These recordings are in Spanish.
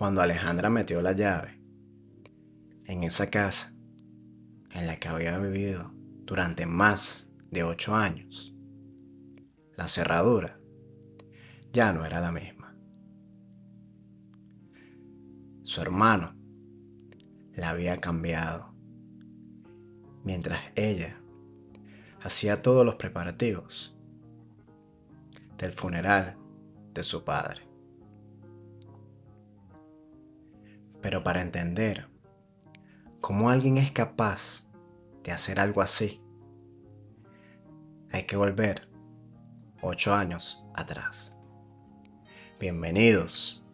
Cuando Alejandra metió la llave en esa casa en la que había vivido durante más de 8 años, la cerradura ya no era la misma. Su hermano la había cambiado mientras ella hacía todos los preparativos del funeral de su padre. Pero para entender cómo alguien es capaz de hacer algo así, hay que volver 8 años atrás. Bienvenidos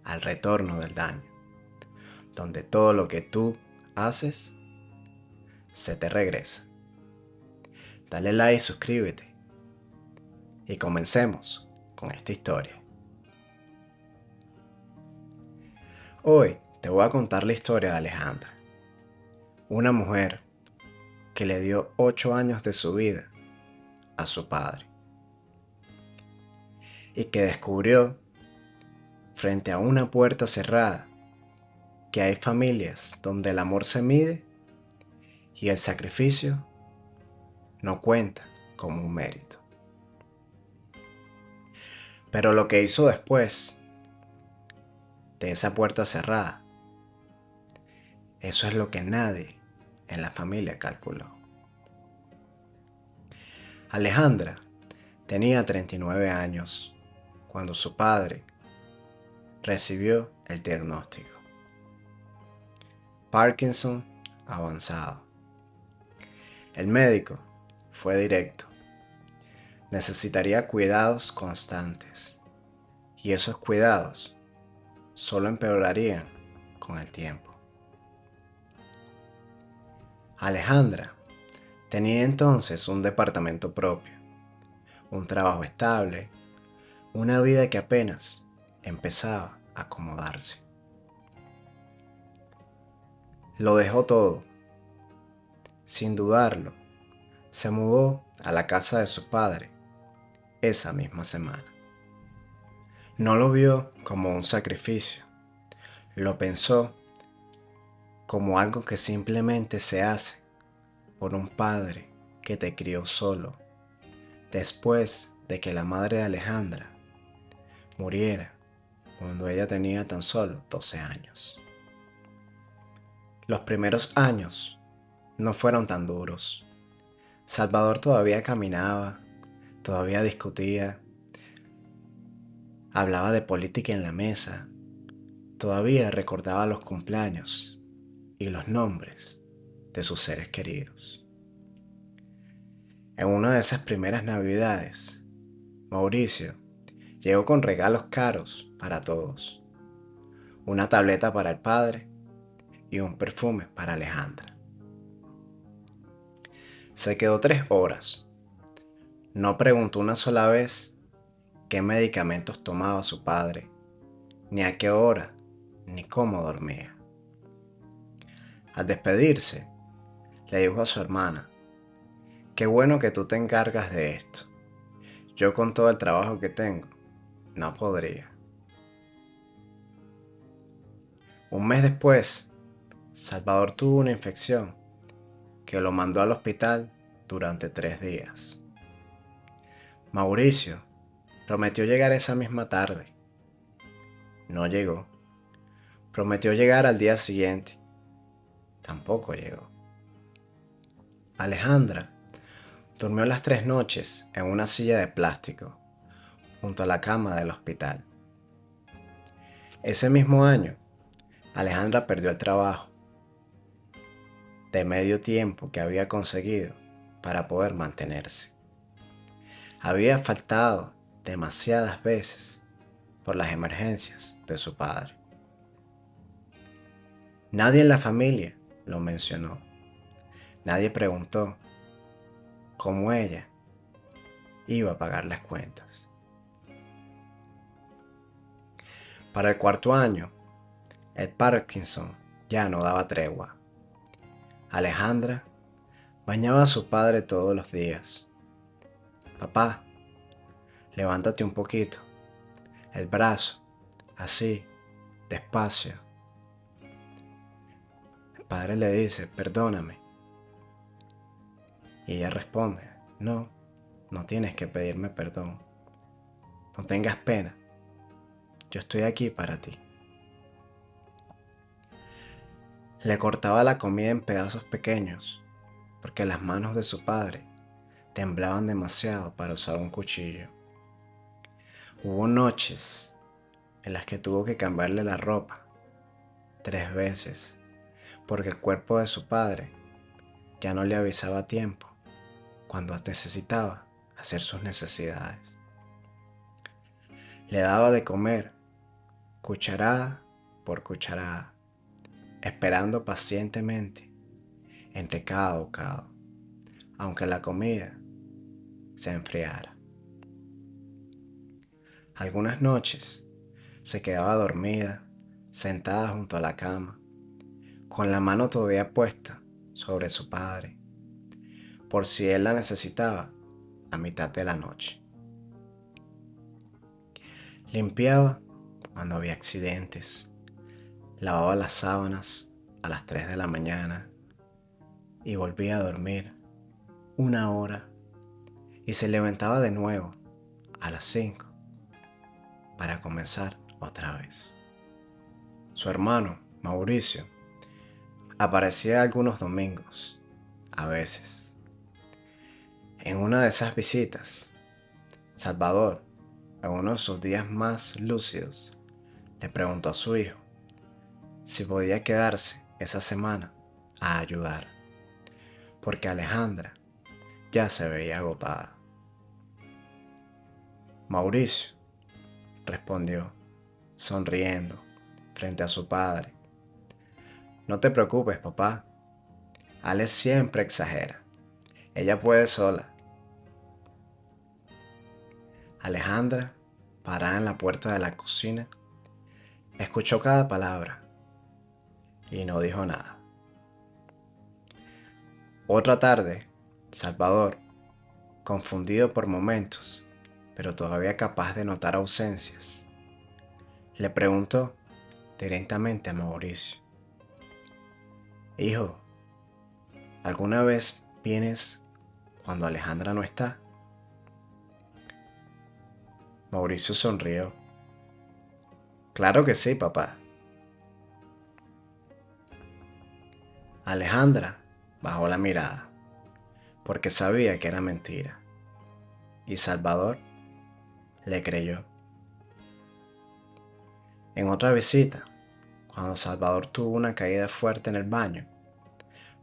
al retorno del daño, donde todo lo que tú haces se te regresa. Dale like, suscríbete y comencemos con esta historia. Hoy te voy a contar la historia de Alejandra, una mujer que le dio 8 años de su vida a su padre y que descubrió frente a una puerta cerrada que hay familias donde el amor se mide y el sacrificio no cuenta como un mérito. Pero lo que hizo después de esa puerta cerrada, eso es lo que nadie en la familia calculó. Alejandra tenía 39 años cuando su padre recibió el diagnóstico: Parkinson avanzado. El médico fue directo: necesitaría cuidados constantes, y esos cuidados solo empeorarían con el tiempo. Alejandra tenía entonces un departamento propio, un trabajo estable, una vida que apenas empezaba a acomodarse. Lo dejó todo. Sin dudarlo, se mudó a la casa de su padre esa misma semana. No lo vio como un sacrificio, lo pensó como algo que simplemente se hace por un padre que te crió solo, después de que la madre de Alejandra muriera cuando ella tenía tan solo 12 años. Los primeros años no fueron tan duros. Salvador todavía caminaba, todavía discutía, hablaba de política en la mesa, todavía recordaba los cumpleaños y los nombres de sus seres queridos. En una de esas primeras navidades, Mauricio llegó con regalos caros para todos: una tableta para el padre y un perfume para Alejandra. Se quedó 3 horas. No preguntó una sola vez qué medicamentos tomaba su padre, ni a qué hora, ni cómo dormía. Al despedirse, le dijo a su hermana: qué bueno que tú te encargas de esto. Yo, con todo el trabajo que tengo, no podría. Un mes después, Salvador tuvo una infección que lo mandó al hospital durante 3 días. Mauricio prometió llegar esa misma tarde. No llegó. Prometió llegar al día siguiente. Tampoco llegó. Alejandra durmió las 3 noches en una silla de plástico junto a la cama del hospital. Ese mismo año, Alejandra perdió el trabajo de medio tiempo que había conseguido para poder mantenerse. Había faltado demasiadas veces por las emergencias de su padre. Nadie en la familia lo mencionó. Nadie preguntó cómo ella iba a pagar las cuentas. Para el 4.º año, el Parkinson ya no daba tregua. Alejandra bañaba a su padre todos los días. Papá, levántate un poquito, el brazo, así, despacio. El padre le dice, perdóname. Y ella responde, no, no tienes que pedirme perdón. No tengas pena. Yo estoy aquí para ti. Le cortaba la comida en pedazos pequeños, porque las manos de su padre temblaban demasiado para usar un cuchillo. Hubo noches en las que tuvo que cambiarle la ropa 3 veces, porque el cuerpo de su padre ya no le avisaba a tiempo cuando necesitaba hacer sus necesidades. Le daba de comer cucharada por cucharada, esperando pacientemente entre cada bocado, aunque la comida se enfriara. Algunas noches se quedaba dormida, sentada junto a la cama, con la mano todavía puesta sobre su padre, por si él la necesitaba a mitad de la noche. Limpiaba cuando había accidentes, lavaba las sábanas a las 3 de la mañana y volvía a dormir 1 hora y se levantaba de nuevo a las 5 para comenzar otra vez. Su hermano, Mauricio, aparecía algunos domingos, a veces. En una de esas visitas, Salvador, en uno de sus días más lúcidos, le preguntó a su hijo si podía quedarse esa semana a ayudar, porque Alejandra ya se veía agotada. Mauricio respondió, sonriendo frente a su padre. No te preocupes, papá. Ale siempre exagera. Ella puede sola. Alejandra, parada en la puerta de la cocina, escuchó cada palabra y no dijo nada. Otra tarde, Salvador, confundido por momentos, pero todavía capaz de notar ausencias, le preguntó directamente a Mauricio, hijo, ¿alguna vez vienes cuando Alejandra no está? Mauricio sonrió. Claro que sí, papá. Alejandra bajó la mirada, porque sabía que era mentira, y Salvador le creyó. En otra visita, cuando Salvador tuvo una caída fuerte en el baño,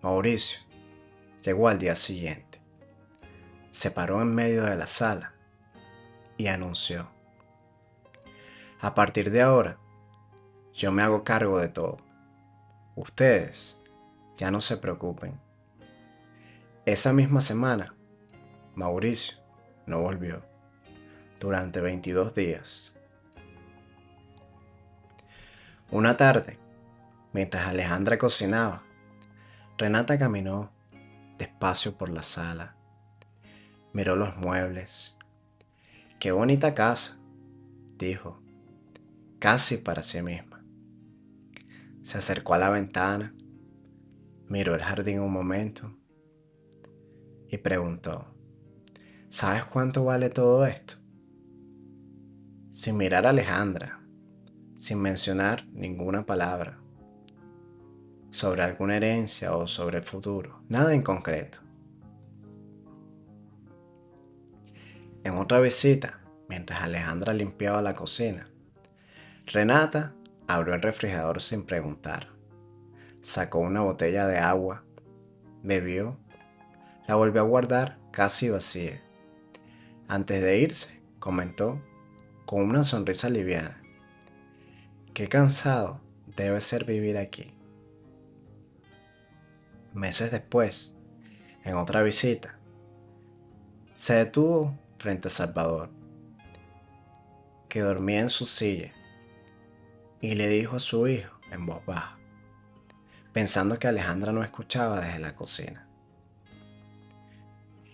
Mauricio llegó al día siguiente. Se paró en medio de la sala y anunció, a partir de ahora, yo me hago cargo de todo. Ustedes ya no se preocupen. Esa misma semana, Mauricio no volvió durante 22 días. Una tarde, mientras Alejandra cocinaba, Renata caminó despacio por la sala, miró los muebles. ¡Qué bonita casa!, dijo, casi para sí misma. Se acercó a la ventana, miró el jardín un momento y preguntó, ¿sabes cuánto vale todo esto? Sin mirar a Alejandra, sin mencionar ninguna palabra sobre alguna herencia o sobre el futuro, nada en concreto. En otra visita, mientras Alejandra limpiaba la cocina, Renata abrió el refrigerador sin preguntar. Sacó una botella de agua, bebió, la volvió a guardar casi vacía. Antes de irse, comentó con una sonrisa liviana, qué cansado debe ser vivir aquí. Meses después, en otra visita, se detuvo frente a Salvador, que dormía en su silla, y le dijo a su hijo en voz baja, pensando que Alejandra no escuchaba desde la cocina,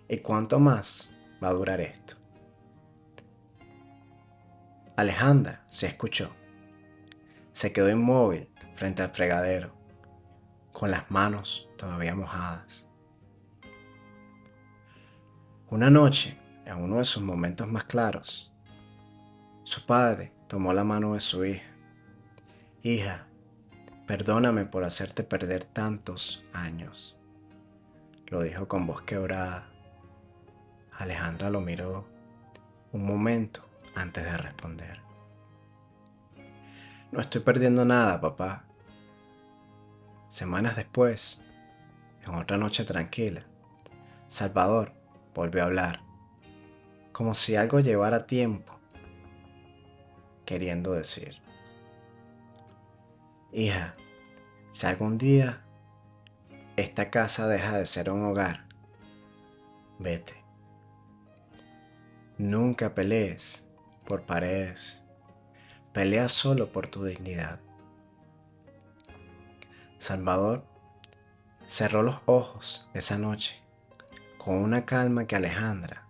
¿y cuánto más va a durar esto? Alejandra se escuchó, Se quedó inmóvil frente al fregadero, con las manos todavía mojadas. Una noche, en uno de sus momentos más claros, su padre tomó la mano de su hija. Hija, perdóname por hacerte perder tantos años, lo dijo con voz quebrada. Alejandra lo miró un momento antes de responder. No estoy perdiendo nada, papá. Semanas después, en otra noche tranquila, Salvador volvió a hablar, como si algo llevara tiempo, queriendo decir: hija, si algún día esta casa deja de ser un hogar, vete. Nunca pelees por paredes, pelea solo por tu dignidad. Salvador cerró los ojos esa noche con una calma que Alejandra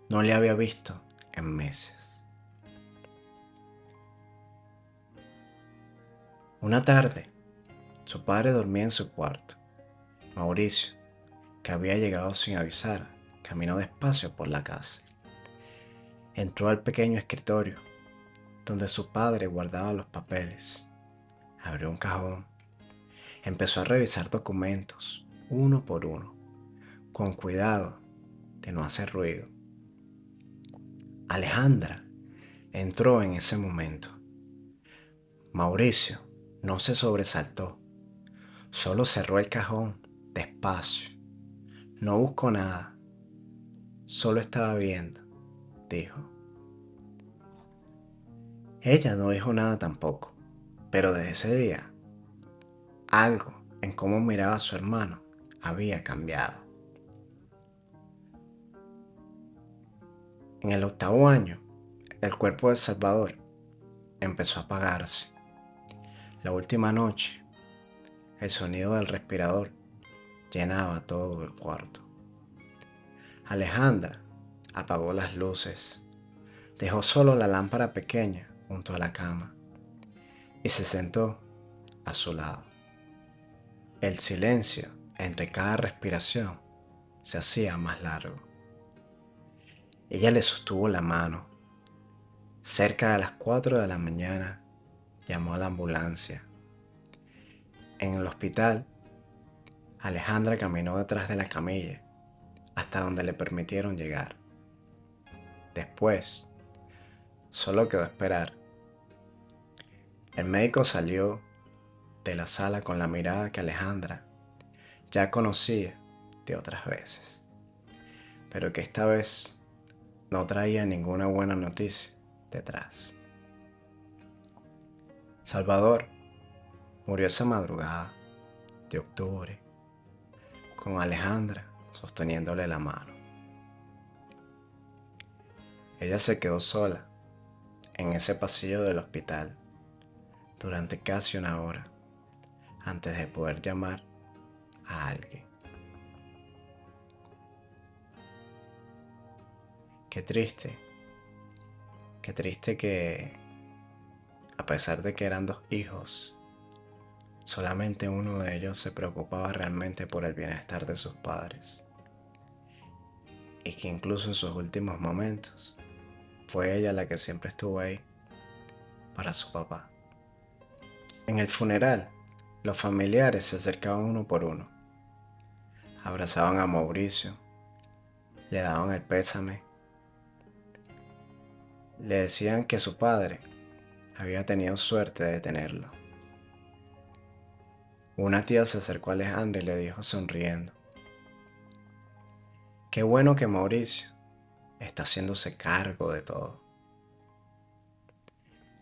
no le había visto en meses. Una tarde, su padre dormía en su cuarto. Mauricio, que había llegado sin avisar, caminó despacio por la casa. Entró al pequeño escritorio donde su padre guardaba los papeles. Abrió un cajón. Empezó a revisar documentos, uno por uno, con cuidado de no hacer ruido. Alejandra entró en ese momento. Mauricio no se sobresaltó, solo cerró el cajón despacio. No buscó nada, solo estaba viendo, dijo. Ella no dijo nada tampoco, pero desde ese día, algo en cómo miraba a su hermano había cambiado. En el 8.º año, el cuerpo de Salvador empezó a apagarse. La última noche, el sonido del respirador llenaba todo el cuarto. Alejandra apagó las luces, dejó solo la lámpara pequeña junto a la cama y se sentó a su lado. El silencio entre cada respiración se hacía más largo. Ella le sostuvo la mano. Cerca de las 4 de la mañana llamó a la ambulancia. En el hospital, Alejandra caminó detrás de la camilla hasta donde le permitieron llegar. Después, solo quedó esperar. El médico salió de la sala con la mirada que Alejandra ya conocía de otras veces, pero que esta vez no traía ninguna buena noticia detrás. Salvador murió esa madrugada de octubre, con Alejandra sosteniéndole la mano. Ella se quedó sola en ese pasillo del hospital durante casi una hora antes de poder llamar a alguien. Qué triste que, a pesar de que eran 2 hijos, solamente uno de ellos se preocupaba realmente por el bienestar de sus padres, y que incluso en sus últimos momentos fue ella la que siempre estuvo ahí para su papá. En el funeral, los familiares se acercaban uno por uno, abrazaban a Mauricio, le daban el pésame, le decían que su padre había tenido suerte de tenerlo. Una tía se acercó a Alejandra y le dijo sonriendo: qué bueno que Mauricio está haciéndose cargo de todo.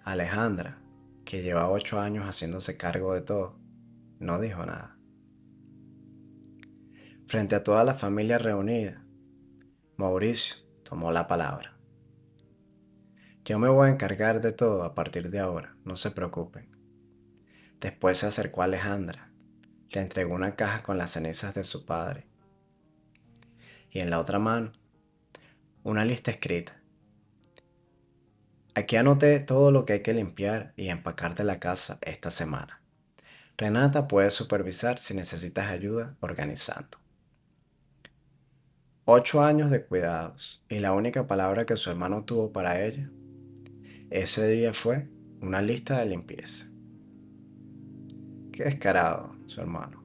Alejandra, que llevaba 8 años haciéndose cargo de todo, no dijo nada. Frente a toda la familia reunida, Mauricio tomó la palabra. Yo me voy a encargar de todo a partir de ahora, no se preocupen. Después se acercó a Alejandra, le entregó una caja con las cenizas de su padre y en la otra mano una lista escrita. Aquí anoté todo lo que hay que limpiar y empacar de la casa esta semana. Renata puede supervisar si necesitas ayuda organizando. 8 años de cuidados y la única palabra que su hermano tuvo para ella ese día fue una lista de limpieza. Qué descarado, su hermano.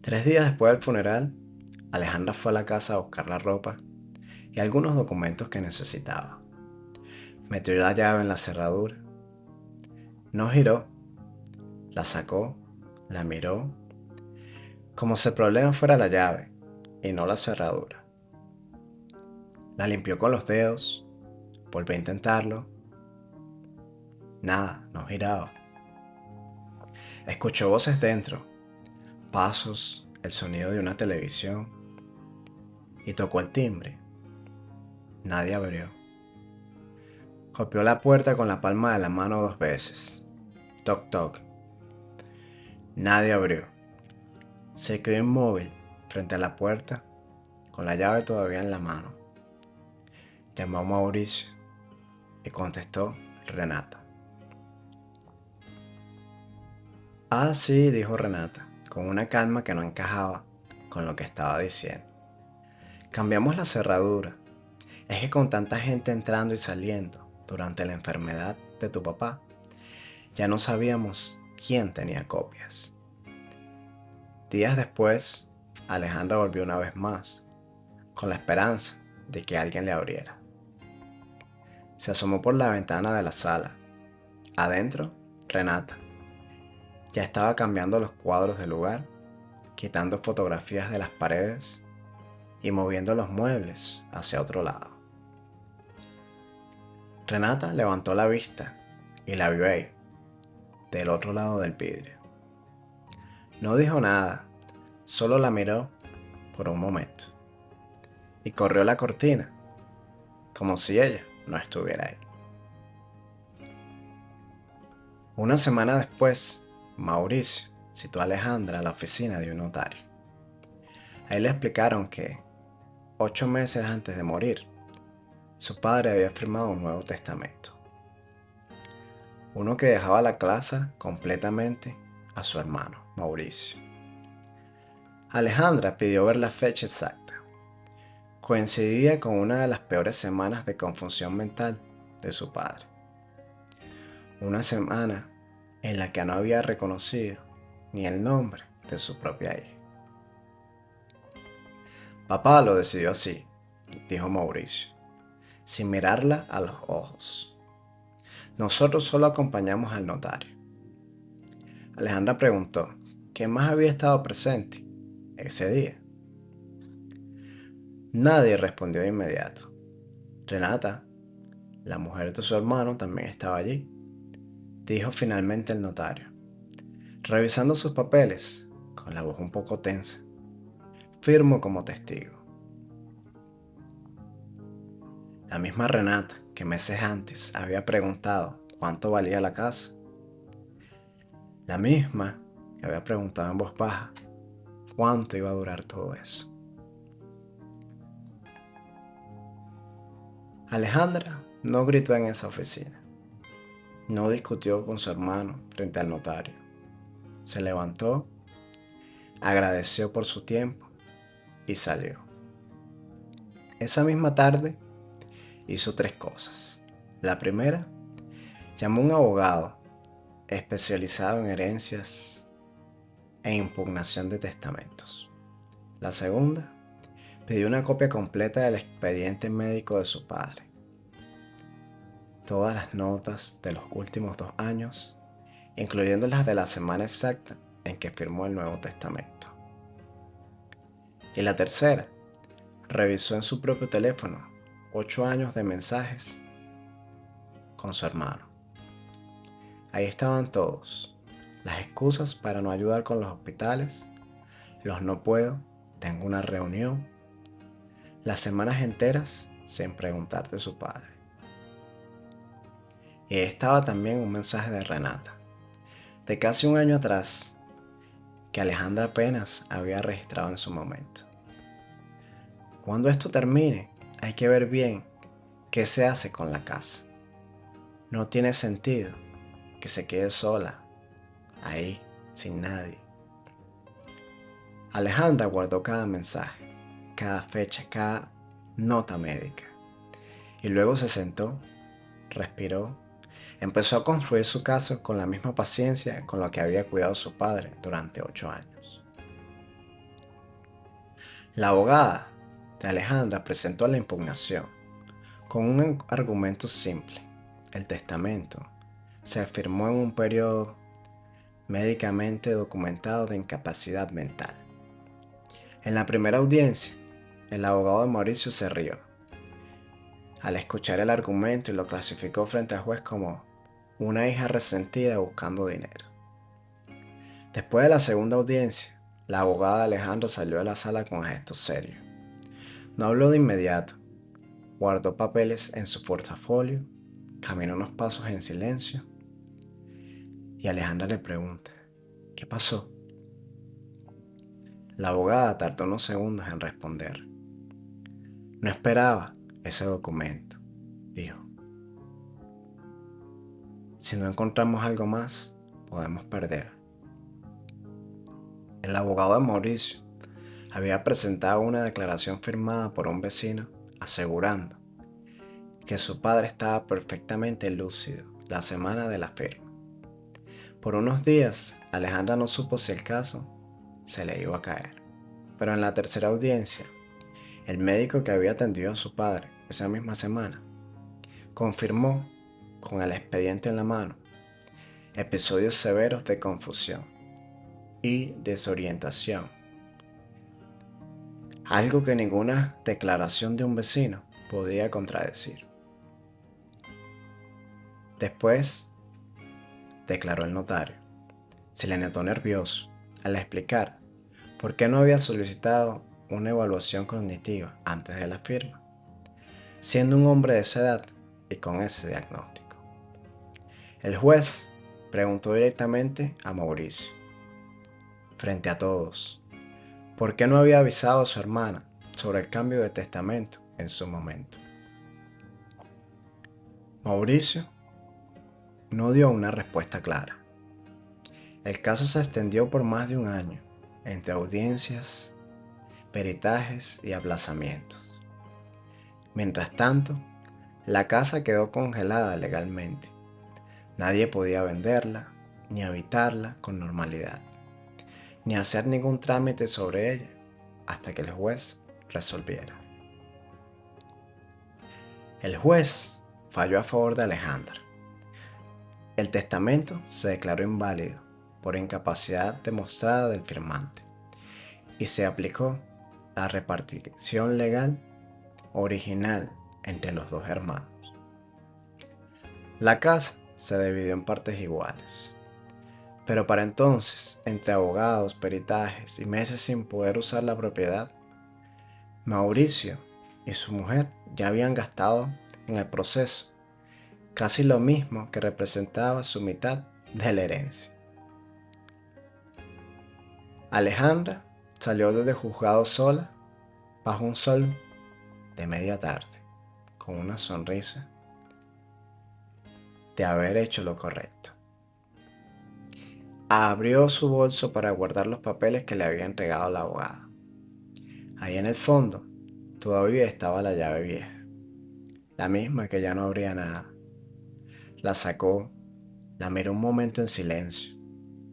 3 días después del funeral, Alejandra fue a la casa a buscar la ropa y algunos documentos que necesitaba. Metió la llave en la cerradura. No giró, la sacó, la miró, como si el problema fuera la llave y no la cerradura. La limpió con los dedos, volvió a intentarlo. Nada, no giraba. Escuchó voces dentro, pasos, el sonido de una televisión y tocó el timbre. Nadie abrió. Golpeó la puerta con la palma de la mano 2 veces. Toc toc. Nadie abrió. Se quedó inmóvil frente a la puerta con la llave todavía en la mano. Llamó a Mauricio y contestó Renata. Ah, sí, dijo Renata, con una calma que no encajaba con lo que estaba diciendo. Cambiamos la cerradura. Es que con tanta gente entrando y saliendo durante la enfermedad de tu papá, ya no sabíamos quién tenía copias. Días después, Alejandra volvió una vez más, con la esperanza de que alguien le abriera. Se asomó por la ventana de la sala. Adentro, Renata. Ya estaba cambiando los cuadros del lugar, quitando fotografías de las paredes y moviendo los muebles hacia otro lado. Renata levantó la vista y la vio ahí, del otro lado del vidrio. No dijo nada, solo la miró por un momento y corrió la cortina, como si ella no estuviera ahí. Una semana después, Mauricio citó a Alejandra a la oficina de un notario. Ahí le explicaron que 8 meses antes de morir, su padre había firmado un nuevo testamento. Uno que dejaba la casa completamente a su hermano, Mauricio. Alejandra pidió ver la fecha exacta. Coincidía con una de las peores semanas de confusión mental de su padre. Una semana en la que no había reconocido ni el nombre de su propia hija. Papá lo decidió así, dijo Mauricio, sin mirarla a los ojos. Nosotros solo acompañamos al notario. Alejandra preguntó, ¿quién más había estado presente ese día? Nadie respondió de inmediato. Renata, la mujer de su hermano, también estaba allí, dijo finalmente el notario, revisando sus papeles, con la voz un poco tensa. Firmo como testigo. La misma Renata que meses antes había preguntado cuánto valía la casa. La misma que había preguntado en voz baja cuánto iba a durar todo eso. Alejandra no gritó en esa oficina. No discutió con su hermano frente al notario. Se levantó, agradeció por su tiempo y salió. Esa misma tarde hizo 3 cosas. La primera, llamó a un abogado especializado en herencias e impugnación de testamentos. La segunda, pidió una copia completa del expediente médico de su padre. Todas las notas de los últimos 2 años, incluyendo las de la semana exacta en que firmó el Nuevo Testamento. Y la tercera, revisó en su propio teléfono 8 años de mensajes con su hermano. Ahí estaban todos, las excusas para no ayudar con los hospitales, los no puedo, tengo una reunión, las semanas enteras sin preguntar de su padre. Y ahí estaba también un mensaje de Renata, de casi un año atrás, que Alejandra apenas había registrado en su momento. Cuando esto termine, hay que ver bien qué se hace con la casa. No tiene sentido que se quede sola, ahí, sin nadie. Alejandra guardó cada mensaje, cada fecha, cada nota médica. Y luego se sentó, respiró, empezó a construir su casa con la misma paciencia con la que había cuidado a su padre durante 8 años. La abogada de Alejandra presentó la impugnación con un argumento simple. El testamento se firmó en un periodo médicamente documentado de incapacidad mental. En la primera audiencia, el abogado de Mauricio se rió al escuchar el argumento y lo clasificó frente al juez como una hija resentida buscando dinero. Después de la segunda audiencia, la abogada de Alejandro salió de la sala con gesto serio. No habló de inmediato, guardó papeles en su portafolio, caminó unos pasos en silencio y Alejandra le pregunta, ¿qué pasó? La abogada tardó unos segundos en responder. No esperaba ese documento, dijo. Si no encontramos algo más, podemos perder. El abogado de Mauricio había presentado una declaración firmada por un vecino asegurando que su padre estaba perfectamente lúcido la semana de la firma. Por unos días, Alejandra no supo si el caso se le iba a caer. Pero en la tercera audiencia, el médico que había atendido a su padre esa misma semana confirmó, con el expediente en la mano, episodios severos de confusión y desorientación, algo que ninguna declaración de un vecino podía contradecir. Después, declaró el notario, se le notó nervioso al explicar por qué no había solicitado una evaluación cognitiva antes de la firma, siendo un hombre de esa edad y con ese diagnóstico. El juez preguntó directamente a Mauricio, frente a todos, por qué no había avisado a su hermana sobre el cambio de testamento en su momento. Mauricio no dio una respuesta clara. El caso se extendió por más de un año, entre audiencias, peritajes y aplazamientos. Mientras tanto, la casa quedó congelada legalmente. Nadie podía venderla, ni habitarla con normalidad, ni hacer ningún trámite sobre ella hasta que el juez resolviera. El juez falló a favor de Alejandra. El testamento se declaró inválido por incapacidad demostrada del firmante y se aplicó la repartición legal original entre los dos hermanos. La casa se dividió en partes iguales, pero para entonces, entre abogados, peritajes y meses sin poder usar la propiedad, Mauricio y su mujer ya habían gastado en el proceso casi lo mismo que representaba su mitad de la herencia. Alejandra salió desde el juzgado sola, bajo un sol de media tarde, con una sonrisa de haber hecho lo correcto. Abrió su bolso para guardar los papeles que le había entregado la abogada. Ahí en el fondo todavía estaba la llave vieja, la misma que ya no abría nada. La sacó, la miró un momento en silencio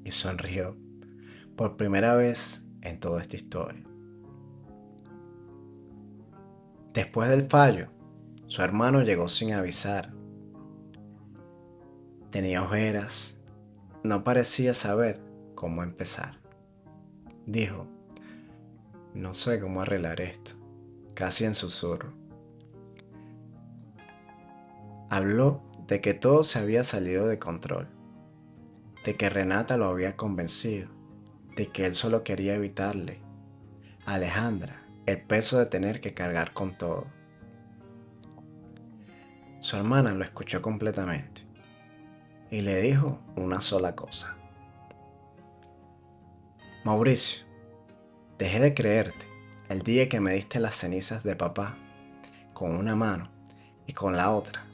y sonrió por primera vez en toda esta historia. Después del fallo, su hermano llegó sin avisar. Tenía ojeras, no parecía saber cómo empezar. Dijo, no sé cómo arreglar esto, casi en susurro. Habló de que todo se había salido de control, de que Renata lo había convencido, de que él solo quería evitarle a Alejandra el peso de tener que cargar con todo. Su hermana lo escuchó completamente y le dijo una sola cosa. Mauricio, dejé de creerte el día que me diste las cenizas de papá con una mano y con la otra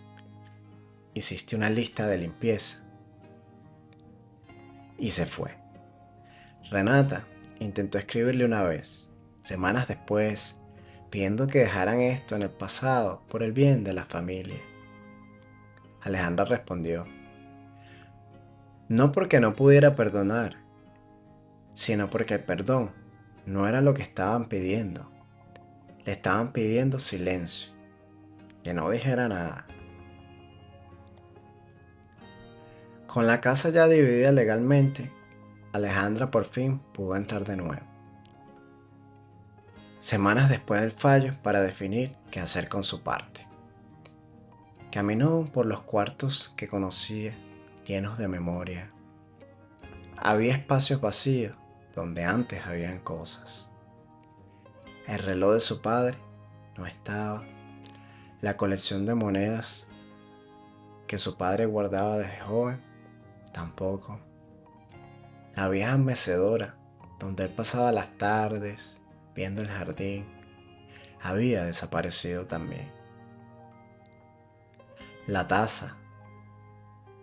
hiciste una lista de limpieza y se fue. Renata intentó escribirle una vez, semanas después, pidiendo que dejaran esto en el pasado por el bien de la familia. Alejandra respondió, no porque no pudiera perdonar, sino porque el perdón no era lo que estaban pidiendo. Le estaban pidiendo silencio, que no dijera nada. Con la casa ya dividida legalmente, Alejandra por fin pudo entrar de nuevo. Semanas después del fallo para definir qué hacer con su parte. Caminó por los cuartos que conocía, llenos de memoria. Había espacios vacíos donde antes habían cosas. El reloj de su padre no estaba. La colección de monedas que su padre guardaba desde joven tampoco. La vieja mecedora donde él pasaba las tardes viendo el jardín había desaparecido también. La taza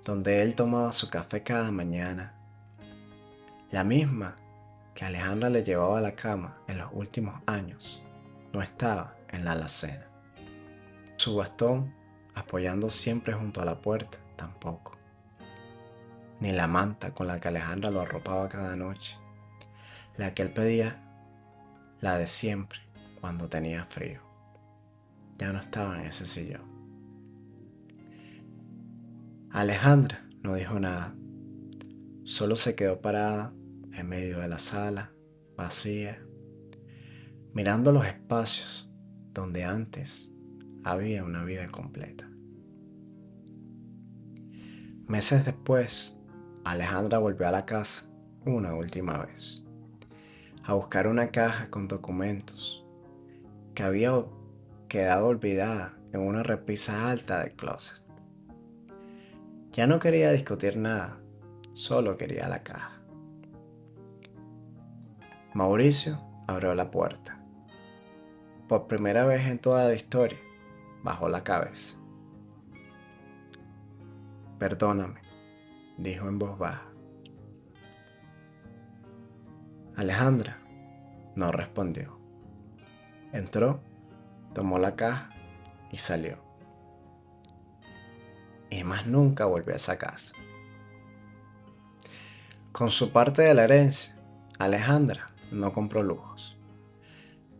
donde él tomaba su café cada mañana, la misma que Alejandra le llevaba a la cama en los últimos años, no estaba en la alacena. Su bastón, apoyando siempre junto a la puerta, tampoco. Ni la manta con la que Alejandra lo arropaba cada noche, la que él pedía, la de siempre, cuando tenía frío. Ya no estaba en ese sillón. Alejandra no dijo nada, solo se quedó parada en medio de la sala, vacía, mirando los espacios donde antes había una vida completa. Meses después, Alejandra volvió a la casa una última vez, a buscar una caja con documentos que había quedado olvidada en una repisa alta del closet. Ya no quería discutir nada, solo quería la caja. Mauricio abrió la puerta. Por primera vez en toda la historia, bajó la cabeza. Perdóname, dijo en voz baja. Alejandra no respondió. Entró, tomó la caja y salió. Y más nunca volvió a esa casa. Con su parte de la herencia, Alejandra no compró lujos.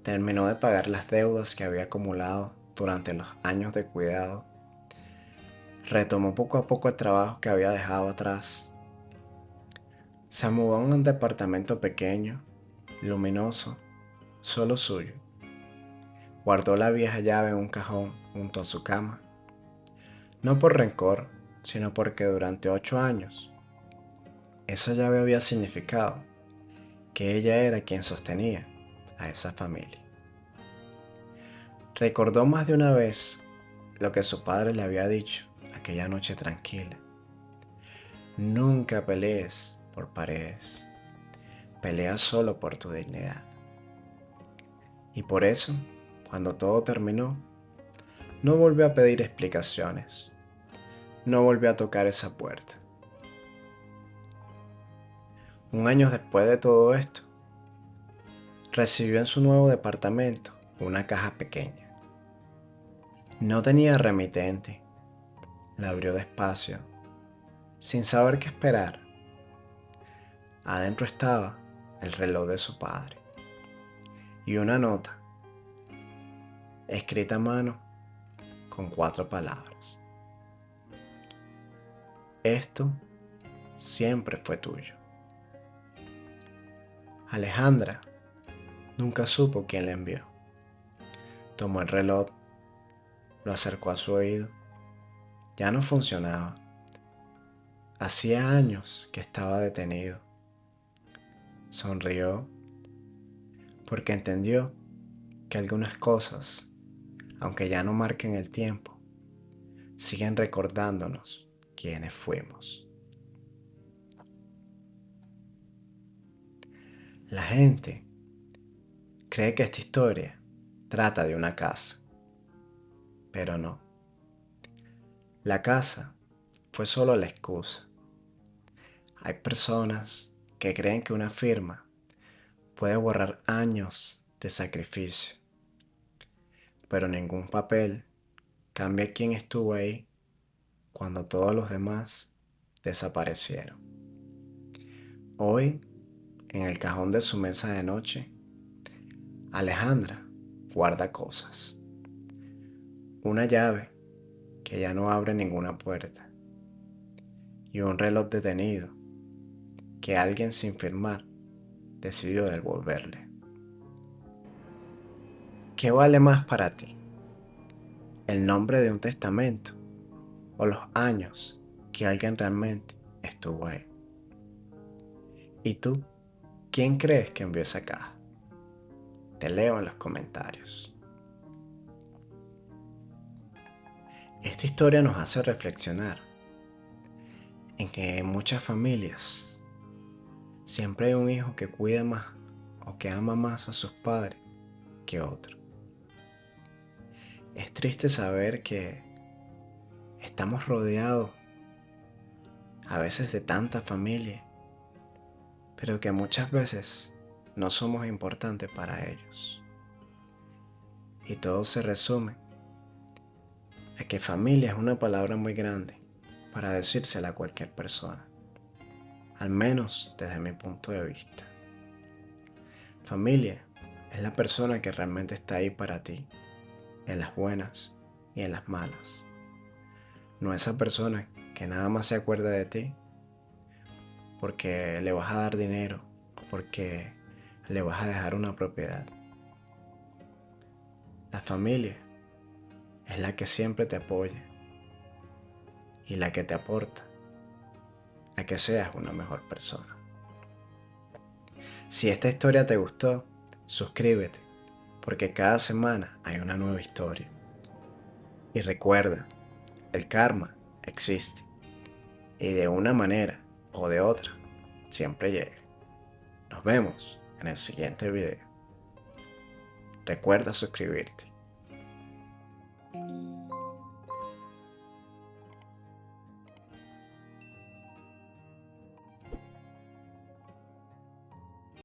Terminó de pagar las deudas que había acumulado durante los años de cuidado. Retomó poco a poco el trabajo que había dejado atrás. Se mudó a un departamento pequeño, luminoso, solo suyo. Guardó la vieja llave en un cajón junto a su cama. No por rencor, sino porque durante 8 años esa llave había significado que ella era quien sostenía a esa familia. Recordó más de una vez lo que su padre le había dicho aquella noche tranquila. Nunca pelees por paredes, pelea solo por tu dignidad. Y por eso, cuando todo terminó, no volvió a pedir explicaciones, no volvió a tocar esa puerta. Un año después de todo esto, recibió en su nuevo departamento una caja pequeña. No tenía remitente. La abrió despacio, sin saber qué esperar. Adentro estaba el reloj de su padre y una nota, escrita a mano con 4 palabras. Esto siempre fue tuyo. Alejandra nunca supo quién le envió. Tomó el reloj, lo acercó a su oído. Ya no funcionaba. Hacía años que estaba detenido. Sonrió porque entendió que algunas cosas, aunque ya no marquen el tiempo, siguen recordándonos quiénes fuimos. La gente cree que esta historia trata de una casa, pero no. La casa fue solo la excusa. Hay personas que creen que una firma puede borrar años de sacrificio, pero ningún papel cambia quién estuvo ahí cuando todos los demás desaparecieron. Hoy, en el cajón de su mesa de noche, Alejandra guarda cosas. Una llave que ya no abre ninguna puerta y un reloj detenido que alguien sin firmar decidió devolverle. ¿Qué vale más para ti? ¿El nombre de un testamento o los años que alguien realmente estuvo ahí? ¿Y tú? ¿Quién crees que envió esa caja? Te leo en los comentarios. Esta historia nos hace reflexionar en que en muchas familias siempre hay un hijo que cuida más o que ama más a sus padres que otro. Es triste saber que estamos rodeados a veces de tanta familia, pero que muchas veces no somos importantes para ellos. Y todo se resume a que familia es una palabra muy grande para decírsela a cualquier persona, al menos desde mi punto de vista. Familia es la persona que realmente está ahí para ti, en las buenas y en las malas. No esa persona que nada más se acuerda de ti porque le vas a dar dinero o porque le vas a dejar una propiedad. La familia es la que siempre te apoya y la que te aporta a que seas una mejor persona. Si esta historia te gustó, suscríbete, porque cada semana hay una nueva historia. Y recuerda, el karma existe y de una manera o de otra siempre llega. Nos vemos en el siguiente video. Recuerda suscribirte.